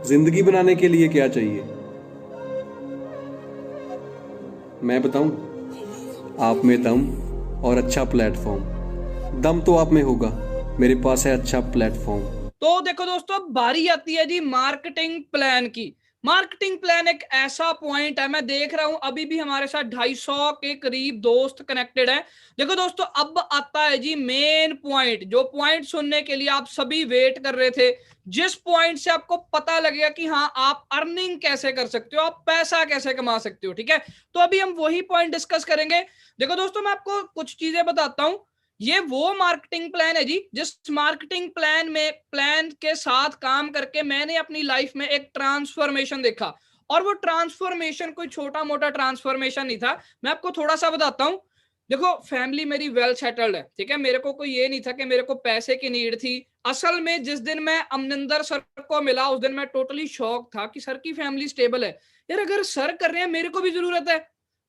जिंदगी बनाने के लिए क्या चाहिए? मैं बताऊं? आप में दम और अच्छा प्लेटफॉर्म। दम तो आप में होगा, मेरे पास है अच्छा प्लेटफॉर्म। तो देखो दोस्तों, अब बारी आती है जी मार्केटिंग प्लान की। मार्केटिंग प्लान एक ऐसा पॉइंट है, मैं देख रहा हूं अभी भी हमारे साथ 250 के करीब दोस्त कनेक्टेड हैं। देखो दोस्तों, अब आता है जी मेन पॉइंट, जो पॉइंट सुनने के लिए आप सभी वेट कर रहे थे। जिस पॉइंट से आपको पता लगेगा कि हाँ, आप अर्निंग कैसे कर सकते हो, आप पैसा कैसे कमा सकते हो। ठीक है, तो अभी हम वही पॉइंट डिस्कस करेंगे। देखो दोस्तों, मैं आपको कुछ चीजें बताता हूं। ये वो मार्केटिंग प्लान है जी, जिस मार्केटिंग प्लान के साथ काम करके मैंने अपनी लाइफ में एक ट्रांसफॉर्मेशन देखा। और वो ट्रांसफॉर्मेशन कोई छोटा मोटा ट्रांसफॉर्मेशन नहीं था। मैं आपको थोड़ा सा बताता हूं। देखो, फैमिली मेरी वेल सेटल्ड है। ठीक है, मेरे को कोई ये नहीं था कि मेरे को पैसे की नीड थी। असल में जिस दिन मैं अमनिंदर सर को मिला, उस दिन मैं टोटली शॉक था कि सर की फैमिली स्टेबल है। यार, अगर सर कर रहे हैं, मेरे को भी जरूरत है।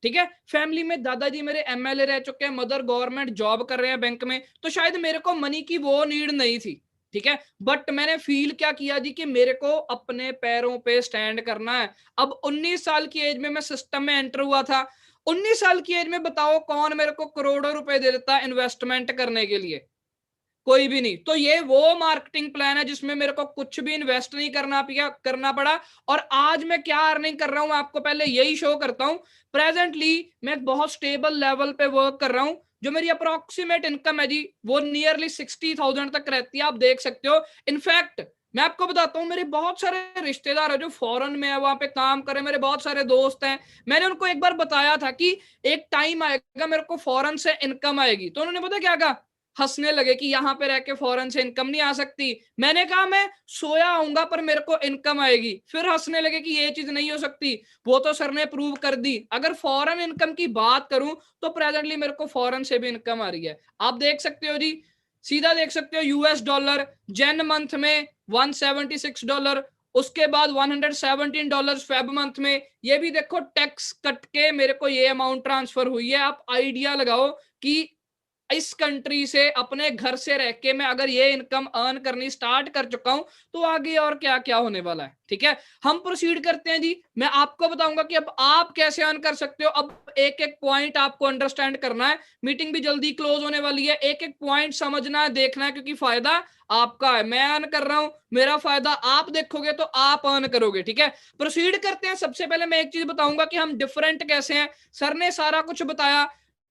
ठीक है, फैमिली में दादाजी मेरे एमएलए रह चुके हैं, मदर गवर्नमेंट जॉब कर रहे हैं बैंक में, तो शायद मेरे को मनी की वो नीड नहीं थी। ठीक है, बट मैंने फील क्या किया जी कि मेरे को अपने पैरों पे स्टैंड करना है। अब 19 साल की एज में मैं सिस्टम में एंटर हुआ था। 19 साल की एज में बताओ कौन मेरे को करोड़ों रुपए दे देता इन्वेस्टमेंट करने के लिए? कोई भी नहीं। तो ये वो मार्केटिंग प्लान है जिसमें मेरे को कुछ भी इन्वेस्ट नहीं करना पड़ा। और आज मैं क्या अर्निंग कर रहा हूं, आपको पहले यही शो करता हूं। प्रेजेंटली मैं एक बहुत स्टेबल लेवल पे वर्क कर रहा हूं। जो मेरी अप्रोक्सीमेट इनकम है जी, वो नियरली 60,000 तक रहती है, आप देख सकते हो। इनफैक्ट मैं आपको बताता हूँ, मेरे बहुत सारे रिश्तेदार है जो फॉरेन में है, वहां पे काम करे, मेरे बहुत सारे दोस्त हैं। मैंने उनको एक बार बताया था कि एक टाइम आएगा मेरे को फॉरेन से इनकम आएगी, तो उन्होंने पता क्या कहा? हंसने लगे कि यहां पे रह के फॉरेन से इनकम नहीं आ सकती। मैंने कहा मैं सोया आऊंगा पर मेरे को इनकम आएगी। फिर हंसने लगे कि ये चीज नहीं हो सकती, वो तो सर ने प्रूव कर दी। अगर फॉरेन इनकम की बात करूं तो प्रेजेंटली मेरे को फॉरेन से भी इनकम आ रही है, आप देख सकते हो जी। सीधा देख सकते हो, यूएस डॉलर जैन मंथ में $176, उसके बाद $117 फेब मंथ में। ये भी देखो, टैक्स कट के मेरे को ये अमाउंट ट्रांसफर हुई है। आप आइडिया लगाओ कि इस कंट्री से अपने घर से रह के मैं अगर ये इनकम अर्न करनी स्टार्ट कर चुका हूं, तो आगे और क्या क्या होने वाला है। ठीक है, हम प्रोसीड करते हैं जी। मैं आपको बताऊंगा कि अब आप कैसे अर्न कर सकते हो। अब एक एक पॉइंट आपको अंडरस्टैंड करना है। मीटिंग भी जल्दी क्लोज होने वाली है, एक एक पॉइंट समझना है, देखना है, क्योंकि फायदा आपका है। मैं अर्न कर रहा हूं, मेरा फायदा आप देखोगे तो आप अर्न करोगे। ठीक है, प्रोसीड करते हैं। सबसे पहले मैं एक चीज बताऊंगा कि हम डिफरेंट कैसे हैं। सर ने सारा कुछ बताया।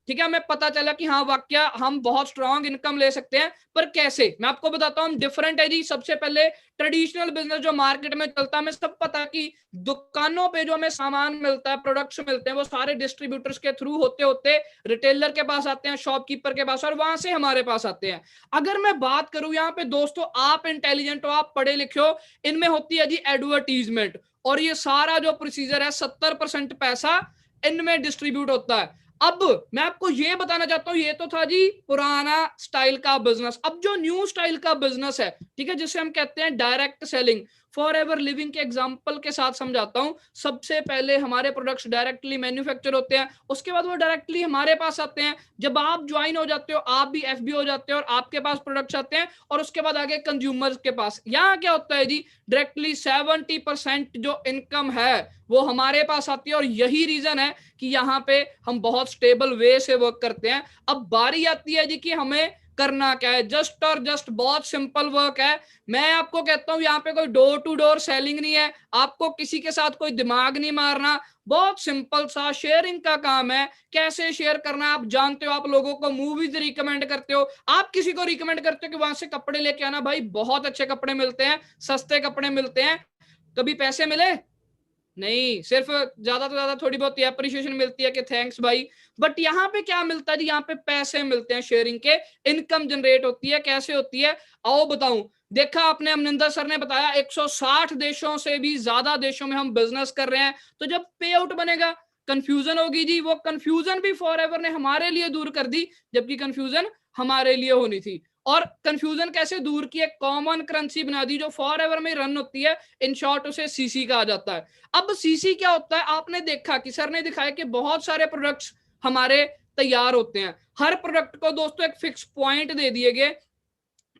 ठीक है, हमें पता चला कि हाँ, वाक्य हम बहुत स्ट्रांग इनकम ले सकते हैं, पर कैसे, मैं आपको बताता हूँ। हम डिफरेंट है जी। सबसे पहले ट्रेडिशनल बिजनेस जो मार्केट में चलता है, हमें सब पता है कि दुकानों पे जो हमें सामान मिलता है, प्रोडक्ट्स मिलते हैं, वो सारे डिस्ट्रीब्यूटर्स के थ्रू होते होते रिटेलर के पास आते हैं, शॉपकीपर के पास, और वहां से हमारे पास आते हैं। अगर मैं बात करूं यहाँ पे दोस्तों, आप इंटेलिजेंट हो, आप पढ़े लिखे हो, इनमें होती है जी एडवर्टीजमेंट। और ये सारा जो प्रोसीजर है, 70% पैसा इनमें डिस्ट्रीब्यूट होता है। अब मैं आपको ये बताना चाहता हूं, ये तो था जी पुराना स्टाइल का बिजनेस। अब जो न्यू स्टाइल का बिजनेस है, ठीक है, जिसे हम कहते हैं direct selling. For ever living के एग्जांपल के साथ समझाता हूं। सबसे पहले हमारे प्रोडक्ट्स डायरेक्टली मैन्युफैक्चर होते हैं, उसके बाद वो डायरेक्टली हमारे पास आते हैं। जब आप ज्वाइन हो जाते हो, आप भी एफबी हो जाते हो, और आपके पास प्रोडक्ट्स आते हैं, और उसके बाद आगे कंज्यूमर्स के पास। यहाँ क्या होता है जी, डायरेक्टली 70% जो इनकम है वो हमारे पास आती है। और यही रीजन है कि यहाँ पे हम बहुत स्टेबल वे से वर्क करते हैं। अब बारी आती है जी कि हमें करना क्या है। जस्ट और जस्ट बहुत सिंपल वर्क है। मैं आपको कहता हूं, यहाँ पे कोई डोर टू डोर सेलिंग नहीं है, आपको किसी के साथ कोई दिमाग नहीं मारना। बहुत सिंपल सा शेयरिंग का काम है। कैसे शेयर करना है आप जानते हो। आप लोगों को मूवीज रिकमेंड करते हो, आप किसी को रिकमेंड करते हो कि वहां से कपड़े लेके आना, भाई बहुत अच्छे कपड़े मिलते हैं, सस्ते कपड़े मिलते हैं। कभी पैसे मिले? नहीं, सिर्फ ज्यादा तो ज्यादा थोड़ी बहुत अप्रिशिएशन मिलती है कि थैंक्स भाई। बट यहाँ पे क्या मिलता है जी, यहाँ पे पैसे मिलते हैं शेयरिंग के। इनकम जनरेट होती है, कैसे होती है आओ बताऊं। देखा आपने, अमनिंदर सर ने बताया 160 देशों से भी ज्यादा देशों में हम बिजनेस कर रहे हैं। तो जब पे आउट बनेगा, कंफ्यूजन होगी जी। वो कंफ्यूजन भी फॉर एवर ने हमारे लिए दूर कर दी, जबकि कंफ्यूजन हमारे लिए होनी थी। और कंफ्यूजन कैसे दूर की, एक कॉमन करेंसी बना दी जो फॉर एवर में रन होती है। इन शॉर्ट उसे सीसी कहा जाता है। अब सीसी क्या होता है, आपने देखा कि सर ने दिखाया कि बहुत सारे प्रोडक्ट्स हमारे तैयार होते हैं। हर प्रोडक्ट को दोस्तों एक फिक्स पॉइंट दे दिए गए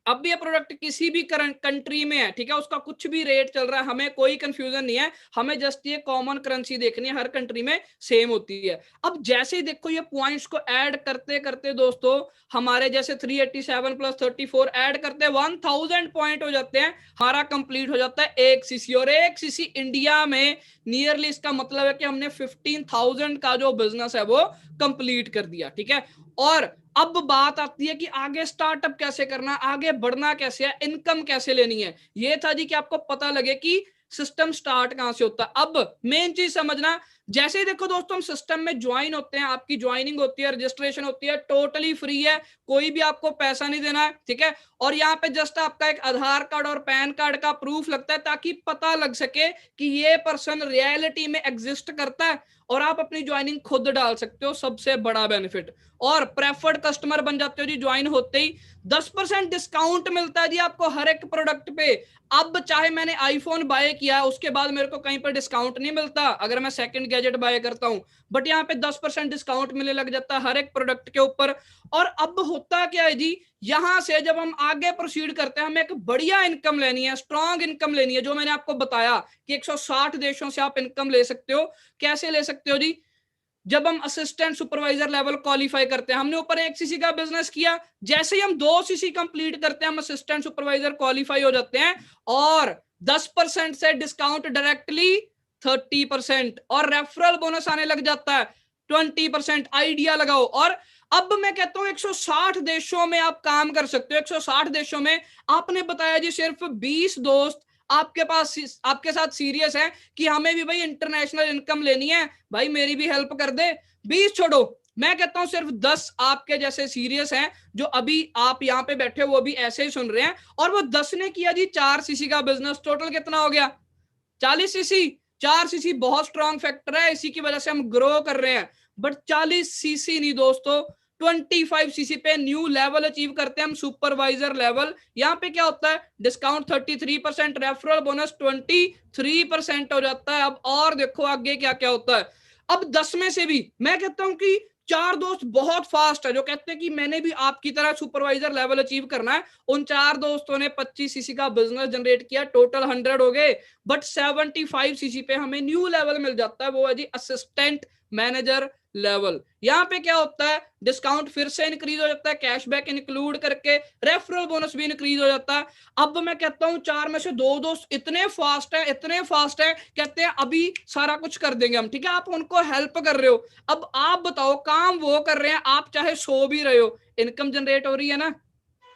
अब भी ये प्रोडक्ट किसी भी कंट्री में है, ठीक है, उसका कुछ भी रेट चल रहा है, हमें कोई कंफ्यूजन नहीं है, हमें जस्ट ये कॉमन करेंसी देखनी है, हर कंट्री में सेम होती है। अब जैसे ही देखो ये पॉइंट्स को ऐड करते करते दोस्तों हमारे जैसे 387 प्लस 34 ऐड करते 1000 पॉइंट हो जाते हैं, हमारा कंप्लीट हो जाता है एक सीसी। और एक सीसी इंडिया में नियरली, इसका मतलब है कि हमने 15,000 का जो बिजनेस है वो कंप्लीट कर दिया, ठीक है। और अब बात आती है कि आगे स्टार्टअप कैसे करना, आगे बढ़ना कैसे है, इनकम कैसे लेनी है। ये था जी कि आपको पता लगे कि सिस्टम स्टार्ट कहां से होता है। अब मेन चीज समझना, जैसे ही देखो दोस्तों हम सिस्टम में ज्वाइन होते हैं, आपकी ज्वाइनिंग होती है, रजिस्ट्रेशन होती है, टोटली फ्री है, कोई भी आपको पैसा नहीं देना है, ठीक है। और यहाँ पे जस्ट आपका एक आधार कार्ड और पैन कार्ड का प्रूफ लगता है, ताकि पता लग सके कि ये पर्सन रियलिटी में एग्जिस्ट करता है, और आप अपनी ज्वाइनिंग खुद डाल सकते हो, सबसे बड़ा बेनिफिट। और प्रेफर्ड कस्टमर बन जाते हो जी ज्वाइन होते ही। 10% डिस्काउंट मिलता है जी आपको हर एक प्रोडक्ट पे। अब चाहे मैंने आईफोन बाय किया, उसके बाद मेरे को कहीं पर डिस्काउंट नहीं मिलता अगर मैं सेकंड गैजेट बाय करता हूं, बट यहाँ पे 10% डिस्काउंट मिलने लग जाता है हर एक प्रोडक्ट के ऊपर। और अब होता क्या है जी, यहां से जब हम आगे प्रोसीड करते हैं, हमें एक बढ़िया इनकम लेनी है, स्ट्रॉन्ग इनकम लेनी है, जो मैंने आपको बताया कि 160 देशों से आप इनकम ले सकते हो। कैसे ले सकते हो जी, जब हम असिस्टेंट सुपरवाइजर लेवल क्वालिफाई करते हैं, हमने ऊपर 1 सीसी का बिजनेस किया, जैसे ही हम 2 सीसी कंप्लीट करते हैं, हम असिस्टेंट सुपरवाइजर क्वालिफाई हो जाते हैं, और 10% से डिस्काउंट डायरेक्टली 30%, और रेफरल बोनस आने लग जाता है 20%। आइडिया लगाओ। और अब मैं कहता हूं 160 देशों में आप काम कर सकते हो। 160 देशों में आपने बताया जी सिर्फ 20 दोस्त आपके पास आपके साथ सीरियस है कि हमें भी भाई इंटरनेशनल इनकम लेनी है, भाई मेरी भी हेल्प कर दे। 20 छोड़ो, मैं कहता हूं सिर्फ 10 आपके जैसे सीरियस हैं, जो अभी आप यहाँ पे बैठे हो वो भी ऐसे ही सुन रहे हैं, और वो 10 ने किया जी 4 सीसी का बिजनेस। टोटल कितना हो गया? 40 सीसी। 4 सीसी बहुत स्ट्रॉन्ग फैक्टर है, इसी की वजह से हम ग्रो कर रहे हैं। बट 40 सीसी नहीं दोस्तों, 25 सीसी पे न्यू लेवल अचीव करते हैं हम, सुपरवाइजर लेवल। यहाँ पे क्या होता है, डिस्काउंट 33%, रेफरल बोनस 23% हो जाता है। अब और देखो आगे क्या क्या होता है। अब 10 में से भी मैं कहता हूं कि 4 दोस्त बहुत फास्ट है, जो कहते हैं कि मैंने भी आपकी तरह सुपरवाइजर लेवल अचीव करना है। उन 4 दोस्तों ने 25 सीसी का बिजनेस जनरेट किया, टोटल 100 हो गए। बट 75 सीसी पे हमें न्यू लेवल मिल जाता है, वो है जी असिस्टेंट मैनेजर लेवल। यहाँ पे क्या होता है, डिस्काउंट फिर से इंक्रीज हो जाता है, कैशबैक इंक्लूड करके, रेफरल बोनस भी इंक्रीज हो जाता है। अब मैं कहता हूं 4 में से 2 दोस्त इतने फास्ट है, इतने फास्ट है, कहते हैं अभी सारा कुछ कर देंगे हम, ठीक है। आप उनको हेल्प कर रहे हो। अब आप बताओ, काम वो कर रहे हैं, आप चाहे सो भी रहे हो, इनकम जनरेट हो रही है ना,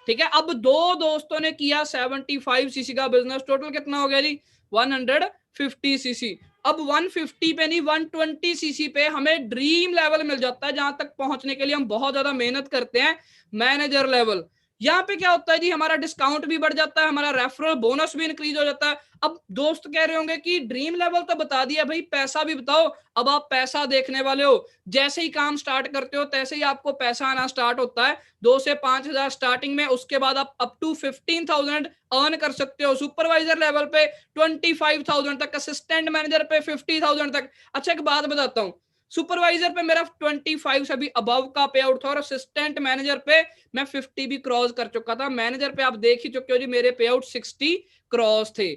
ठीक है। अब 2 दोस्तों ने किया 75 सीसी का बिजनेस, टोटल कितना हो गया जी 150 सीसी। अब 150 पे नहीं, 120 सीसी पे हमें ड्रीम लेवल मिल जाता है, जहां तक पहुंचने के लिए हम बहुत ज्यादा मेहनत करते हैं, मैनेजर लेवल। यहाँ पे क्या होता है जी, हमारा डिस्काउंट भी बढ़ जाता है, हमारा रेफरल बोनस भी इंक्रीज हो जाता है। अब दोस्त कह रहे होंगे कि ड्रीम लेवल तो बता दिया भाई, पैसा भी बताओ। अब आप पैसा देखने वाले हो, जैसे ही काम स्टार्ट करते हो तैसे ही आपको पैसा आना स्टार्ट होता है। 2 से 5,000 स्टार्टिंग में, उसके बाद आप अप टू 15,000 अर्न कर सकते हो सुपरवाइजर लेवल पे, 25,000 तक, असिस्टेंट मैनेजर पे 50,000 तक। अच्छा एक बात बताता हूँ, सुपरवाइजर पे मेरा 25 से भी अबव का पे आउट था, और असिस्टेंट मैनेजर पे मैं 50 भी क्रॉस कर चुका था। मैनेजर पे आप देख ही चुके हो जी, मेरे पे आउट 60 क्रॉस थे।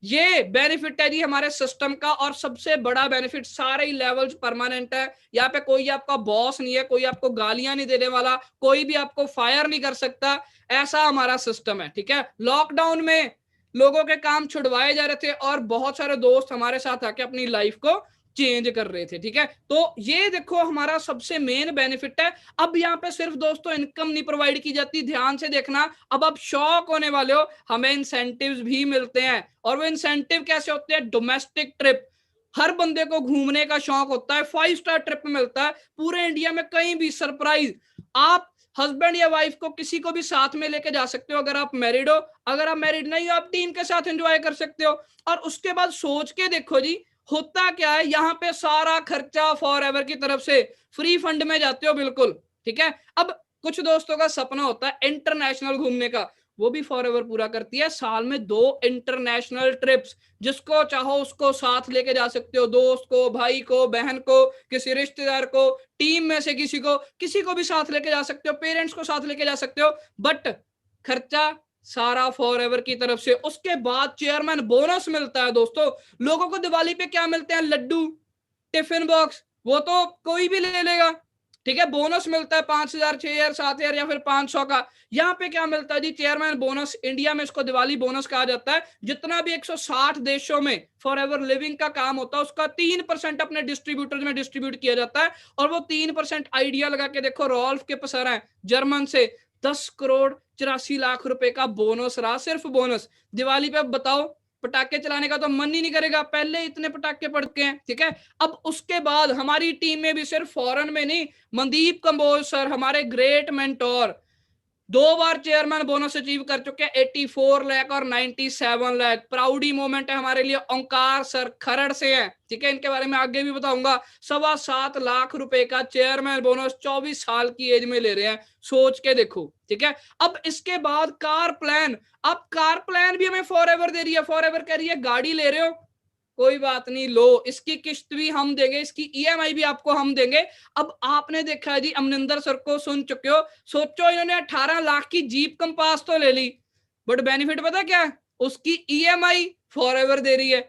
ये बेनिफिट है जी हमारे सिस्टम का, और सबसे बड़ा बेनिफिट, सारे ही लेवल्स परमानेंट है। यहाँ पे कोई आपका बॉस नहीं है, कोई आपको गालियां नहीं देने वाला, कोई भी आपको फायर नहीं कर सकता, ऐसा हमारा सिस्टम है, ठीक है। लॉकडाउन में लोगों के काम छुड़वाए जा रहे थे, और बहुत सारे दोस्त हमारे साथ आके अपनी लाइफ को चेंज कर रहे थे, ठीक है। तो ये देखो हमारा सबसे मेन बेनिफिट है। अब यहाँ पे सिर्फ दोस्तों इनकम नहीं प्रोवाइड की जाती, ध्यान से देखना, अब आप शॉक होने वाले हो, हमें इंसेंटिव्स भी मिलते हैं। और वो इंसेंटिव कैसे होते हैं, डोमेस्टिक ट्रिप, हर बंदे को घूमने का शौक होता है, 5 स्टार ट्रिप मिलता है पूरे इंडिया में, कहीं भी सरप्राइज। आप हस्बैंड या वाइफ को किसी को भी साथ में लेके जा सकते हो, अगर आप मैरिड हो। अगर आप मैरिड नहीं हो, आप टीम के साथ एंजॉय कर सकते हो। और उसके बाद सोच के देखो जी, होता क्या है, यहाँ पे सारा खर्चा फॉर एवर की तरफ से फ्री फंड में जाते हो, बिल्कुल, ठीक है। अब कुछ दोस्तों का सपना होता है इंटरनेशनल घूमने का, वो भी फॉर एवर पूरा करती है। साल में 2 इंटरनेशनल ट्रिप्स, जिसको चाहो उसको साथ लेके जा सकते हो, दोस्त को, भाई को, बहन को, किसी रिश्तेदार को, टीम में से किसी को भी साथ लेके जा सकते हो, पेरेंट्स को साथ लेके जा सकते हो। बट खर्चा सारा फॉरएवर की तरफ से। उसके बाद चेयरमैन बोनस मिलता है दोस्तों। लोगों को दिवाली पे क्या मिलते हैं? लड्डू, टिफिन बॉक्स, वो तो कोई भी ले लेगा, ठीक है। बोनस मिलता है 5,000, 6,000, 7,000 या फिर 500 का। यहाँ पे क्या मिलता है जी? Chairman bonus. इंडिया में इसको दिवाली बोनस कहा जाता है। जितना भी 160 देशों में फॉर एवर लिविंग का काम होता है उसका 3% अपने डिस्ट्रीब्यूटर में डिस्ट्रीब्यूट किया जाता है। और वो 3% आइडिया लगा के देखो, रॉल्फ के पसर है जर्मन से 10 करोड़ 84 लाख रुपए का बोनस रहा, सिर्फ बोनस। दिवाली पे अब बताओ, पटाखे चलाने का तो मन ही नहीं करेगा, पहले इतने पटाखे पड़ते हैं, ठीक है। अब उसके बाद हमारी टीम में भी सिर्फ फॉरेन में नहीं, मनदीप कंबोज सर हमारे ग्रेट मेंटोर 2 बार चेयरमैन बोनस अचीव कर चुके हैं, 84 लाख और 97 लाख। प्राउडी मोमेंट है हमारे लिए। ओंकार सर खरड़ से हैं, ठीक है, इनके बारे में आगे भी बताऊंगा। 7.25 लाख रुपए का चेयरमैन बोनस 24 साल की एज में ले रहे हैं, सोच के देखो, ठीक है। अब इसके बाद कार प्लान। अब कार प्लान भी हमें फॉरएवर दे रही है। फॉरएवर कह रही है गाड़ी ले रहे हो, कोई बात नहीं, लो, इसकी किस्त भी हम देंगे, इसकी ईएमआई भी आपको हम देंगे। अब आपने देखा है जी, अमरिंदर सर को सुन चुके हो, सोचो इन्होंने 18 लाख की जीप कंपास तो ले ली, बट बेनिफिट पता क्या है? उसकी ईएमआई फॉरएवर दे रही है।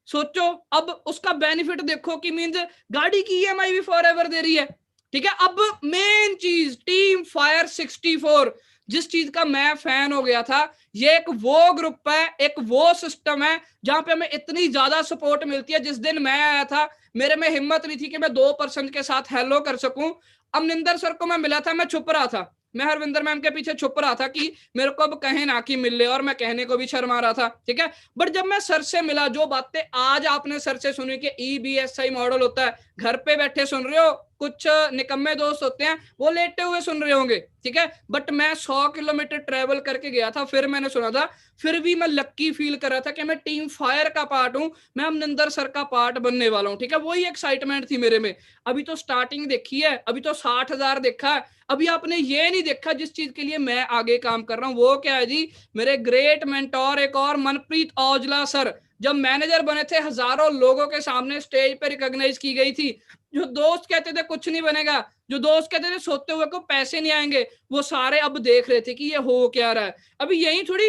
सोचो अब उसका बेनिफिट देखो कि मींस गाड़ी की ईएमआई भी फॉरएवर दे रही है, ठीक है। अब मेन चीज, टीम फायर 64, जिस चीज का मैं फैन हो गया था, ये एक वो ग्रुप है, एक वो सिस्टम है जहां पे हमें इतनी ज्यादा सपोर्ट मिलती है। जिस दिन मैं आया था मेरे में हिम्मत नहीं थी कि मैं 2% के साथ हेलो कर सकूं। अमरिंदर सर को मैं मिला था, मैं छुप रहा था, मैं हरविंदर मैम के पीछे छुप रहा था कि मेरे को अब कहे ना कि मिल ले, और मैं कहने को भी शर्मा रहा था, ठीक है। बट जब मैं सर से मिला, जो बातें आज आपने सर से सुनी कि EBSI मॉडल होता है, घर पे बैठे सुन रहे हो, कुछ निकम्मे दोस्त होते हैं वो लेटे हुए सुन रहे होंगे, ठीक है। बट मैं 100 किलोमीटर ट्रेवल करके गया था, फिर मैंने सुना था, फिर भी मैं लक्की फील कर रहा था कि मैं टीम फायर का पार्ट हूं, मैं अमरिंदर सर का पार्ट बनने वाला हूं, ठीक है। वही एक्साइटमेंट थी मेरे में। अभी तो स्टार्टिंग देखी है, अभी तो 60,000 देखा है, अभी आपने ये नहीं देखा जिस चीज के लिए मैं आगे काम कर रहा हूं, वो क्या है जी? मेरे ग्रेट मेंटोर एक और, मनप्रीत औजला सर, जब मैनेजर बने थे हजारों लोगों के सामने स्टेज पे रिकॉग्नाइज की गई थी। जो दोस्त कहते थे कुछ नहीं बनेगा, जो दोस्त कहते थे सोते हुए को पैसे नहीं आएंगे, वो सारे अब देख रहे थे कि ये हो क्या रहा है। अभी यही थोड़ी,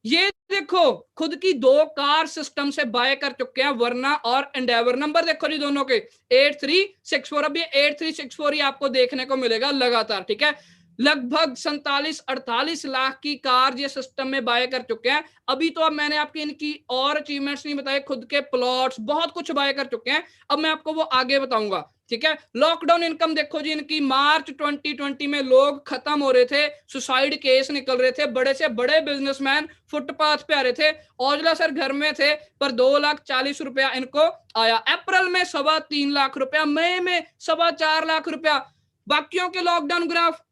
ये देखो खुद की 2 कार सिस्टम से बाय कर चुके हैं, वरना और एंडेवर। नंबर देखो जी दोनों के 8364। अब ये 8364 ही आपको देखने को मिलेगा लगातार, ठीक है। लगभग 47-48 लाख की कार ये सिस्टम में बाय कर चुके हैं। अभी तो अब मैंने आपकी इनकी और अचीवमेंट्स नहीं बताए, खुद के प्लॉट्स बहुत कुछ बाय कर चुके हैं, अब मैं आपको वो आगे बताऊंगा, ठीक है। लॉकडाउन इनकम देखो जी इनकी, मार्च 2020 में लोग खत्म हो रहे थे, सुसाइड केस निकल रहे थे, बड़े से बड़े बिजनेसमैन फुटपाथ पे आ रहे थे, औजला सर घर में थे, पर 2,40,000 रुपया इनको आया। अप्रैल में 3.25 लाख रुपया, मई में 4.25 लाख रुपया। बाकियों के लॉकडाउन ग्राफ,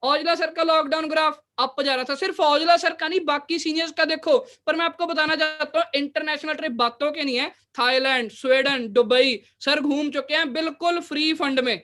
औजला सर का लॉकडाउन ग्राफ अप जा रहा था। सिर्फ औजला सर का नहीं, बाकी सीनियर्स का देखो। पर मैं आपको बताना चाहता हूँ, इंटरनेशनल ट्रिप बातों के नहीं है, थाईलैंड, स्वीडन, दुबई सर घूम चुके हैं बिल्कुल फ्री फंड में।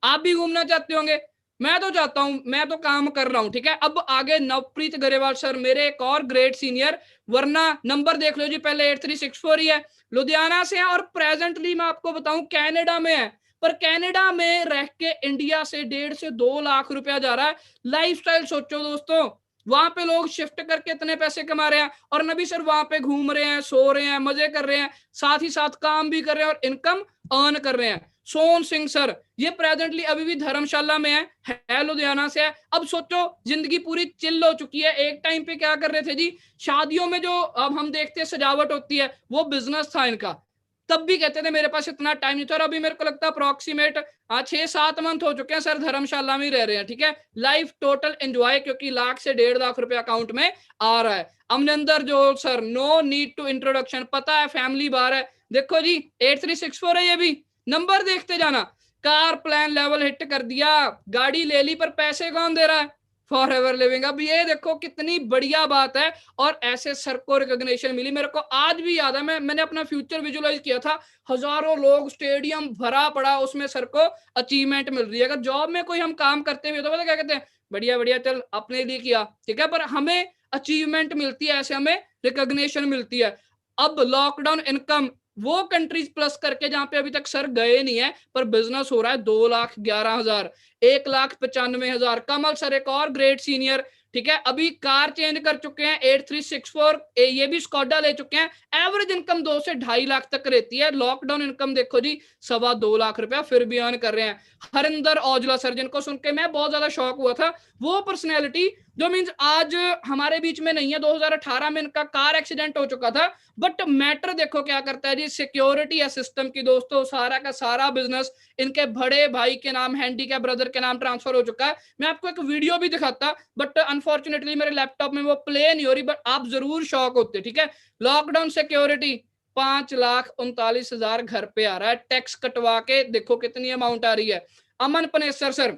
आप भी घूमना चाहते होंगे, मैं तो चाहता हूं, मैं तो काम कर रहा हूं, ठीक है। अब आगे नवप्रीत गरेवाल सर, मेरे एक और ग्रेट सीनियर, वरना नंबर देख लो जी, पहले 8364 ही है, लुधियाना से है, और प्रेजेंटली मैं आपको बताऊं कनाडा में है। पर कनाडा में रह के इंडिया से 1.5 से 2 लाख रुपया जा रहा है। लाइफस्टाइल सोचो दोस्तों, वहां पे लोग शिफ्ट करके इतने पैसे कमा रहे हैं, और नबी सर वहां पे घूम रहे हैं, सो रहे हैं, मजे कर रहे हैं, साथ ही साथ काम भी कर रहे हैं और इनकम अर्न कर रहे हैं। सोन सिंह सर, ये प्रेजेंटली अभी भी धर्मशाला में है, लुधियाना से है। अब सोचो जिंदगी पूरी चिल हो चुकी है। एक टाइम पे क्या कर रहे थे जी, शादियों में जो अब हम देखते हैं सजावट होती है, वो बिजनेस था इनका। तब भी कहते थे मेरे पास इतना टाइम नहीं था, और अभी मेरे को लगता है अप्रोक्सीमेट 6-7 मंथ हो चुके हैं सर धर्मशाला में रह रहे हैं, ठीक है। लाइफ टोटल एंजॉय, क्योंकि लाख से 1.5 लाख रुपया अकाउंट में आ रहा है। अमरिंदर जो sir, no need to introduction, पता है फैमिली बार है। देखो जी 8364 है, ये भी नंबर देखते जाना। कार प्लान लेवल हिट कर दिया, गाड़ी ले ली, पर पैसे कौन दे रहा है? For ever living. अब ये देखो कितनी बढ़िया बात है, और ऐसे सर को रिकॉग्निशन मिली। मेरे को आज भी याद है, मैंने अपना फ्यूचर विजुअलाइज किया था, हजारों लोग, स्टेडियम भरा पड़ा, उसमें सर को अचीवमेंट मिल रही है। अगर जॉब में कोई हम काम करते हुए तो पता क्या कहते हैं, बढ़िया बढ़िया, चल अपने लिए किया, ठीक है, पर हमें अचीवमेंट मिलती है, ऐसे हमें रिकॉग्निशन मिलती है। अब लॉकडाउन इनकम वो कंट्रीज प्लस करके जहां पे अभी तक सर गए नहीं है, पर बिजनेस हो रहा है 2,11,000, 1,95,000। कमल सर एक और ग्रेट सीनियर, ठीक है। अभी कार चेंज कर चुके हैं 8364, ये भी स्कॉडा ले चुके हैं। एवरेज इनकम 2 से 2.5 लाख तक रहती है। लॉकडाउन इनकम देखो जी 2.25 लाख रुपया फिर भी अर्न कर रहे हैं। हरिंदर औजला सर, जिनको सुन के मैं बहुत ज्यादा शॉक हुआ था, वो पर्सनैलिटी जो मीन्स आज हमारे बीच में नहीं है। 2018 में इनका कार एक्सीडेंट हो चुका था, बट मैटर देखो क्या करता है जी, सिक्योरिटी है सिस्टम की दोस्तों। सारा का सारा बिजनेस इनके बड़े भाई के नाम, हैंडीकैप ब्रदर के नाम ट्रांसफर हो चुका है। मैं आपको एक वीडियो भी दिखाता, बट अनफॉर्चुनेटली मेरे लैपटॉप में वो प्ले नहीं हो रही, बट आप जरूर शॉक होते। ठीक है, लॉकडाउन सिक्योरिटी 5,39,000 घर पे आ रहा है। टैक्स कटवा के देखो कितनी अमाउंट आ रही है। अमन पनेसर सर,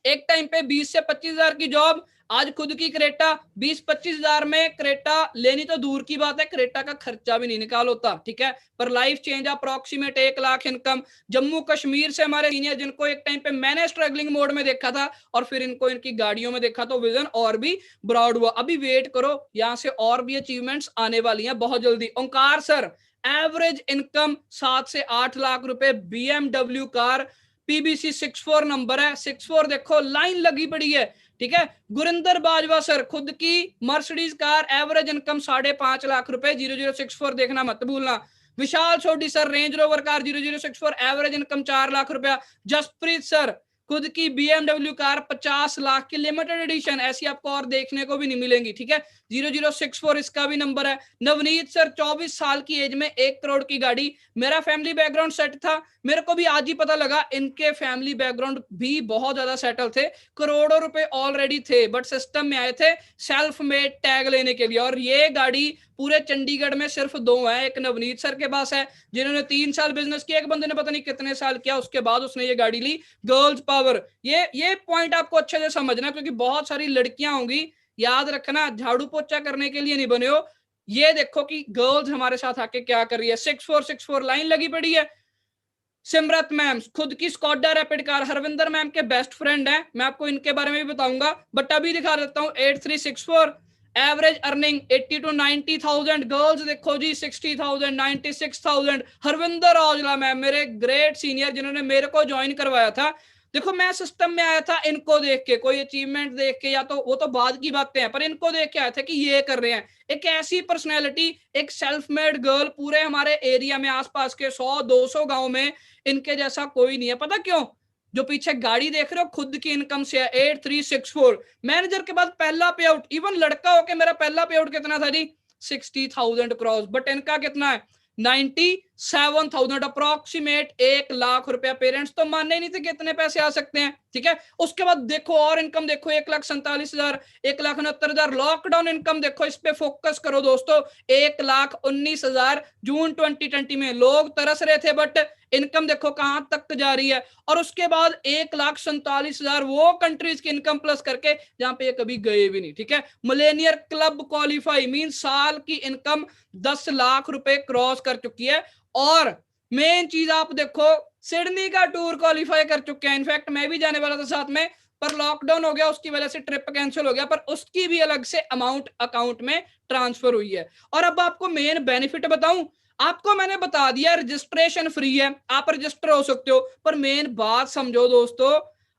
एक टाइम पे 20 से 25,000 की जॉब, आज खुद की क्रेटा। 20-25,000 में क्रेटा लेनी तो दूर की बात है, क्रेटा का खर्चा भी नहीं निकाल होता। ठीक है, पर life change approximate 1 lakh income. Jammu Kashmir से हमारे सीनियर, जिनको एक टाइम पे मैंने स्ट्रगलिंग मोड में देखा था और फिर इनको इनकी गाड़ियों में देखा, तो विजन और भी ब्रॉड हुआ। अभी वेट करो, यहां से और भी अचीवमेंट्स आने वाली हैं बहुत जल्दी। ओंकार सर, एवरेज इनकम 7 से 8 लाख रुपए, BMW कार, PBC 64 नंबर है। 64 देखो लाइन लगी पड़ी है। ठीक है, गुरिंदर बाजवा सर, खुद की Mercedes car, average income 5.5 lakh रुपए, 0064 देखना मत भूलना। Vishal Sodhi sir, Range Rover car 0064, average income 4 lakh रुपया। जसप्रीत सर, खुद की BMW कार 50 लाख की लिमिटेड एडिशन, ऐसी आपको और देखने को भी नहीं मिलेंगी। ठीक है, 0064 इसका भी नंबर है। नवनीत सर, 24 साल की एज में 1 करोड़ की गाड़ी। मेरा फैमिली बैकग्राउंड सेट था, मेरे को भी आज ही पता लगा इनके फैमिली बैकग्राउंड भी बहुत ज्यादा सेटल थे, करोड़ों रुपए ऑलरेडी थे, बट सिस्टम में आए थे सेल्फ मेड टैग लेने के लिए। और ये गाड़ी पूरे चंडीगढ़ में सिर्फ 2 है। एक नवनीत सर के पास है, जिन्होंने 3 साल बिजनेस किया, एक बंदे ने पता नहीं कितने साल किया, उसके बाद उसने ये गाड़ी ली। गर्ल्स पावर, ये पॉइंट आपको अच्छे से समझना, क्योंकि बहुत सारी लड़कियां होंगी, याद रखना, झाड़ू पोछा करने के लिए नहीं बने हो। ये देखो कि गर्ल्स हमारे साथ आके क्या कर रही है। 6464 लाइन लगी पड़ी है। सिमरत मैम, खुद की Skoda rapid car, Harvinder ma'am के बेस्ट फ्रेंड हैं, मैं आपको इनके बारे में भी बताऊंगा, बट अभी दिखा देता हूं। 8364, एवरेज अर्निंग 80 to 90,000। गर्ल्स देखो जी 60,000, 96,000। हरविंदर औजला मैम, मेरे ग्रेट सीनियर, जिन्होंने मेरे को ज्वाइन करवाया था। देखो मैं सिस्टम में आया था इनको देख के, कोई अचीवमेंट देख के, या तो वो तो बाद की बातें हैं, पर इनको देख के आया था कि ये कर रहे हैं। एक ऐसी पर्सनैलिटी, एक सेल्फ मेड गर्ल, पूरे हमारे एरिया में आसपास के 100-200 गांव में इनके जैसा कोई नहीं है। पता क्यों? जो पीछे गाड़ी देख रहे हो खुद की इनकम से है। 8364 मैनेजर के बाद पहला पे आउट, इवन लड़का होके मेरा पहला पे आउट कितना था जी? 60,000 क्रॉस, बट इनका कितना है? 97,000, अप्रोक्सीमेट 1 लाख रुपया। पेरेंट्स तो मानने नहीं थे कि इतने पैसे आ सकते हैं। ठीक है, उसके बाद देखो और इनकम देखो, 1,47,000, 1,69,000। लॉकडाउन इनकम देखो, इस पे फोकस करो दोस्तों, 1,19,000 जून 2020 में। लोग तरस रहे थे, बट इनकम देखो कहां तक जा रही है। और उसके बाद 1,47,000 वो कंट्रीज की इनकम प्लस करके जहां पे ये कभी गए भी नहीं। ठीक है, मिलेनियर क्लब क्वालिफाई मीन साल की इनकम 10 लाख रुपए क्रॉस कर चुकी है। और मेन चीज आप देखो, सिडनी का टूर क्वालिफाई कर चुके हैं। इनफैक्ट मैं भी जाने वाला था साथ में, पर लॉकडाउन हो गया, उसकी वजह से ट्रिप कैंसिल हो गया, पर उसकी भी अलग से अमाउंट अकाउंट में ट्रांसफर हुई है। और अब आपको मेन बेनिफिट बताऊं, आपको मैंने बता दिया रजिस्ट्रेशन फ्री है, आप रजिस्टर हो सकते हो, पर मेन बात समझो दोस्तों,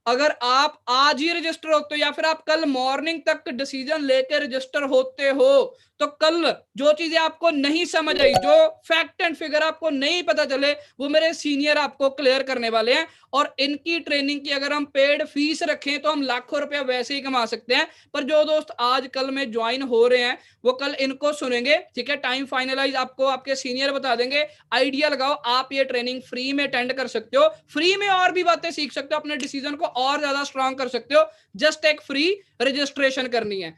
अगर आप आज ही रजिस्टर होते हो या फिर आप कल मॉर्निंग तक डिसीजन लेकर रजिस्टर होते हो, तो कल जो चीजें आपको नहीं समझ आई, जो फैक्ट एंड फिगर आपको नहीं पता चले, वो मेरे सीनियर आपको क्लियर करने वाले हैं। और इनकी ट्रेनिंग की अगर हम पेड फीस रखें तो हम लाखों रुपया वैसे ही कमा सकते हैं। पर जो दोस्त आज कल में ज्वाइन हो रहे हैं वो कल इनको सुनेंगे। ठीक है, टाइम फाइनलाइज आपको आपके सीनियर बता देंगे। आइडिया लगाओ, आप ये ट्रेनिंग फ्री में अटेंड कर सकते हो, फ्री में और भी बातें सीख सकते हो, अपने डिसीजन को और ज्यादा स्ट्रांग कर सकते हो। जस्ट एक फ्री रजिस्ट्रेशन करनी है।